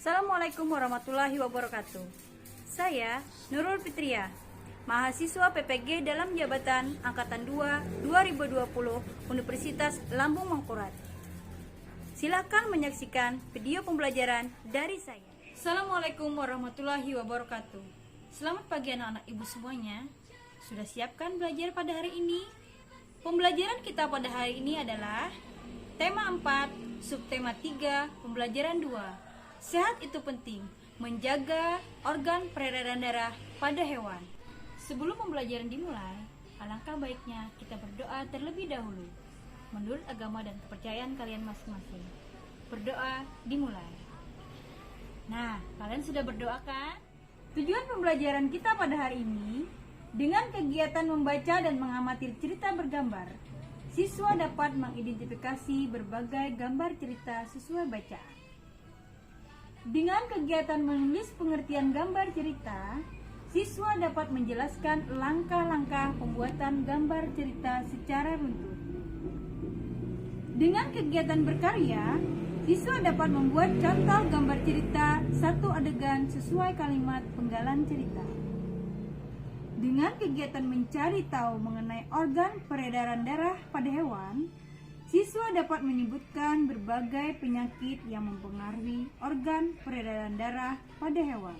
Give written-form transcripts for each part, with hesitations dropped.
Assalamualaikum warahmatullahi wabarakatuh. Saya Nurul Fitria, mahasiswa PPG dalam jabatan Angkatan 2 2020 Universitas Lambung Mangkurat. Silakan menyaksikan video pembelajaran dari saya. Assalamualaikum warahmatullahi wabarakatuh. Selamat pagi anak-anak ibu semuanya. Sudah siapkan belajar pada hari ini? Pembelajaran kita pada hari ini adalah tema 4, subtema 3, pembelajaran 2. Sehat itu penting, menjaga organ peredaran darah pada hewan. Sebelum pembelajaran dimulai, alangkah baiknya kita berdoa terlebih dahulu menurut agama dan kepercayaan kalian masing-masing. Berdoa dimulai. Nah, kalian sudah berdoa kan? Tujuan pembelajaran kita pada hari ini, dengan kegiatan membaca dan mengamati cerita bergambar, siswa dapat mengidentifikasi berbagai gambar cerita sesuai bacaan. Dengan kegiatan menulis pengertian gambar cerita, siswa dapat menjelaskan langkah-langkah pembuatan gambar cerita secara runtut. Dengan kegiatan berkarya, siswa dapat membuat contoh gambar cerita satu adegan sesuai kalimat penggalan cerita. Dengan kegiatan mencari tahu mengenai organ peredaran darah pada hewan, siswa dapat menyebutkan berbagai penyakit yang mempengaruhi organ peredaran darah pada hewan.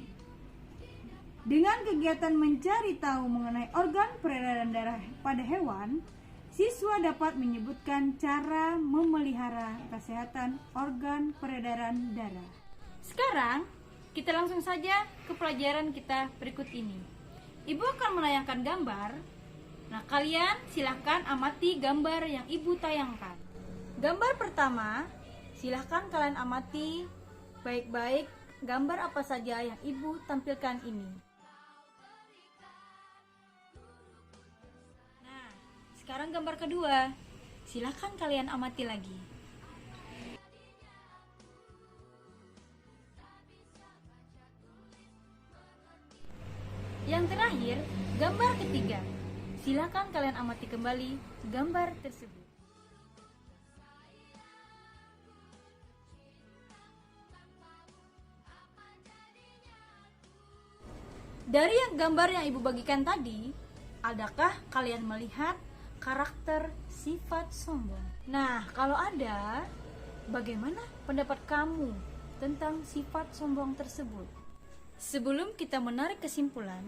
Dengan kegiatan mencari tahu mengenai organ peredaran darah pada hewan, siswa dapat menyebutkan cara memelihara kesehatan organ peredaran darah. Sekarang, kita langsung saja ke pelajaran kita berikut ini. Ibu akan menayangkan gambar. Nah, kalian silahkan amati gambar yang ibu tayangkan. Gambar pertama, silahkan kalian amati baik-baik gambar apa saja yang ibu tampilkan ini. Nah, sekarang gambar kedua, silahkan kalian amati lagi. Yang terakhir, gambar ketiga. Silakan kalian amati kembali gambar tersebut. Dari gambar yang ibu bagikan tadi, adakah kalian melihat karakter sifat sombong? Nah, kalau ada, bagaimana pendapat kamu tentang sifat sombong tersebut? Sebelum kita menarik kesimpulan,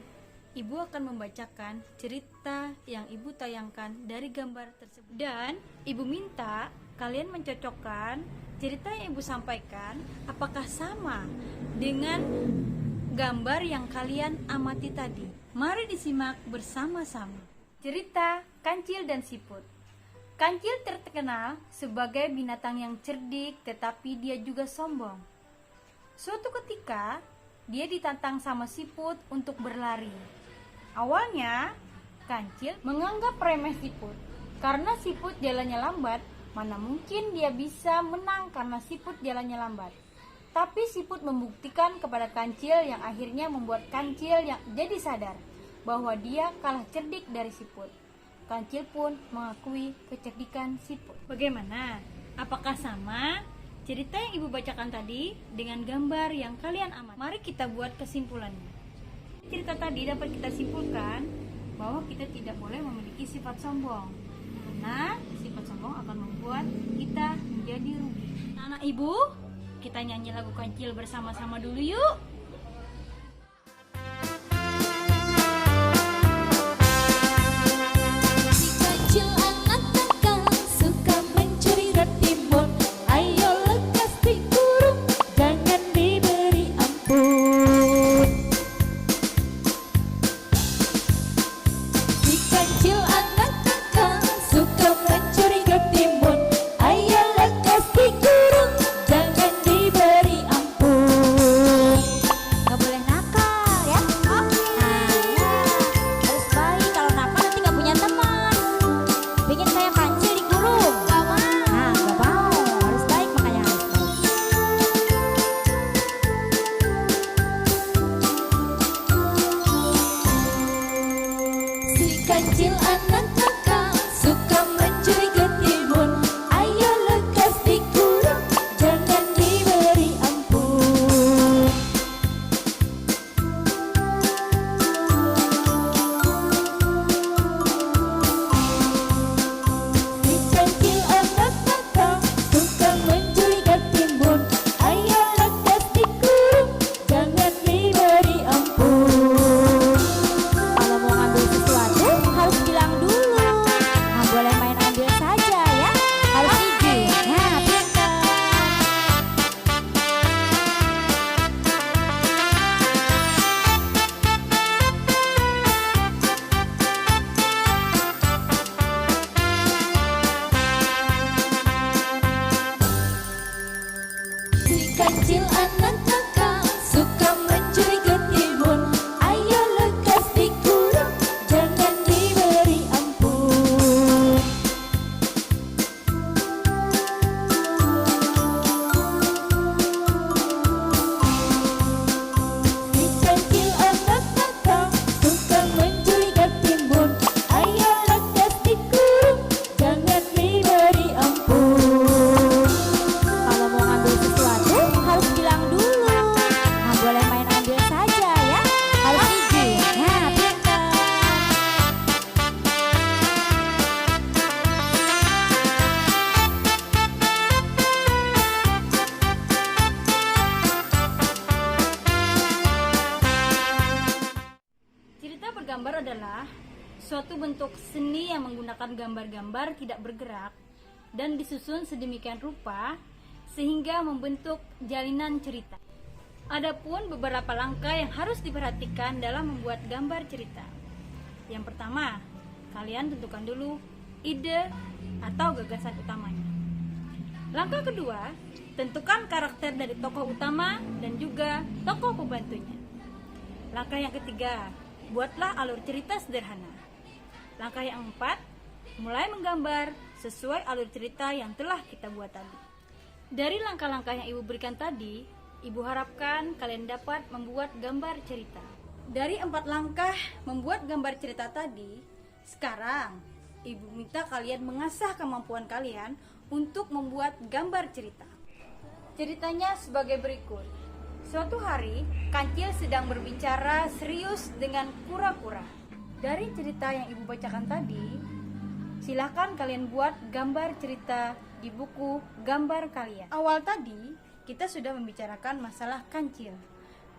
ibu akan membacakan cerita yang ibu tayangkan dari gambar tersebut. Dan ibu minta kalian mencocokkan cerita yang ibu sampaikan apakah sama dengan gambar yang kalian amati tadi. Mari disimak bersama-sama. Cerita Kancil dan Siput. Kancil terkenal sebagai binatang yang cerdik, tetapi dia juga sombong. Suatu ketika, dia ditantang sama Siput untuk berlari. Awalnya, Kancil menganggap remeh Siput. Karena Siput jalannya lambat, mana mungkin dia bisa menang karena Siput jalannya lambat. Tapi Siput membuktikan kepada Kancil yang akhirnya membuat Kancil yang jadi sadar bahwa dia kalah cerdik dari Siput. Kancil pun mengakui kecerdikan Siput. Bagaimana? Apakah sama cerita yang ibu bacakan tadi dengan gambar yang kalian amati? Mari kita buat kesimpulannya. Cerita tadi dapat kita simpulkan bahwa kita tidak boleh memiliki sifat sombong, karena sifat sombong akan membuat kita menjadi rugi. Anak ibu, kita nyanyi lagu Kancil bersama-sama dulu yuk. menggambar adalah suatu bentuk seni yang menggunakan gambar-gambar tidak bergerak dan disusun sedemikian rupa sehingga membentuk jalinan cerita. Adapun beberapa langkah yang harus diperhatikan dalam membuat gambar cerita. Yang pertama, kalian tentukan dulu ide atau gagasan utamanya. Langkah kedua, tentukan karakter dari tokoh utama dan juga tokoh pembantunya. Langkah yang ketiga, buatlah alur cerita sederhana. Langkah yang keempat, mulai menggambar sesuai alur cerita yang telah kita buat tadi. Dari langkah-langkah yang Ibu berikan tadi, Ibu harapkan kalian dapat membuat gambar cerita. Dari 4 langkah membuat gambar cerita tadi, sekarang Ibu minta kalian mengasah kemampuan kalian untuk membuat gambar cerita. Ceritanya sebagai berikut. Suatu hari, Kancil sedang berbicara serius dengan kura-kura. Dari cerita yang Ibu bacakan tadi, silakan kalian buat gambar cerita di buku gambar kalian. Awal tadi, kita sudah membicarakan masalah kancil.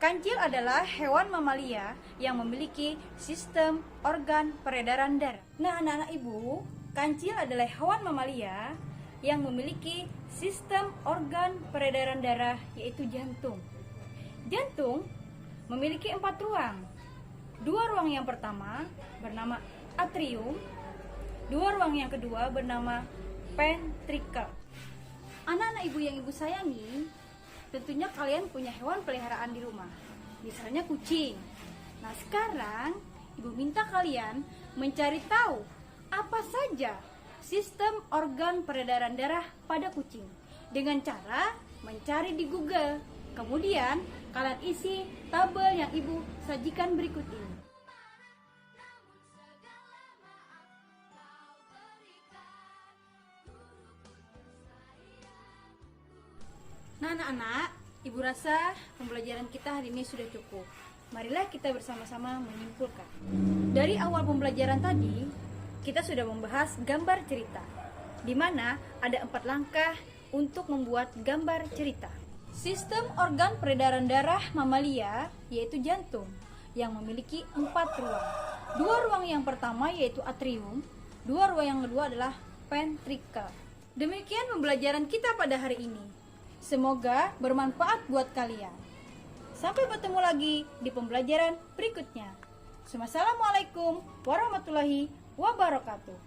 Kancil adalah hewan mamalia yang memiliki sistem organ peredaran darah. Nah, anak-anak Ibu, kancil adalah hewan mamalia yang memiliki sistem organ peredaran darah, yaitu jantung. Jantung memiliki 4 ruang. 2 ruang yang pertama bernama atrium, 2 ruang yang kedua bernama ventricle. Anak-anak Ibu yang Ibu sayangi, tentunya kalian punya hewan peliharaan di rumah, misalnya kucing. Nah, sekarang Ibu minta kalian mencari tahu apa saja sistem organ peredaran darah pada kucing dengan cara mencari di Google. Kemudian kalian isi tabel yang Ibu sajikan berikut ini. Nah, anak-anak, Ibu rasa pembelajaran kita hari ini sudah cukup. Marilah kita bersama-sama menyimpulkan. Dari awal pembelajaran tadi, kita sudah membahas gambar cerita, di mana ada 4 langkah untuk membuat gambar cerita. Sistem organ peredaran darah mamalia yaitu jantung yang memiliki 4 ruang. 2 ruang yang pertama yaitu atrium, 2 ruang yang kedua adalah ventricle. Demikian pembelajaran kita pada hari ini. Semoga bermanfaat buat kalian. Sampai bertemu lagi di pembelajaran berikutnya. Wassalamualaikum warahmatullahi wabarakatuh.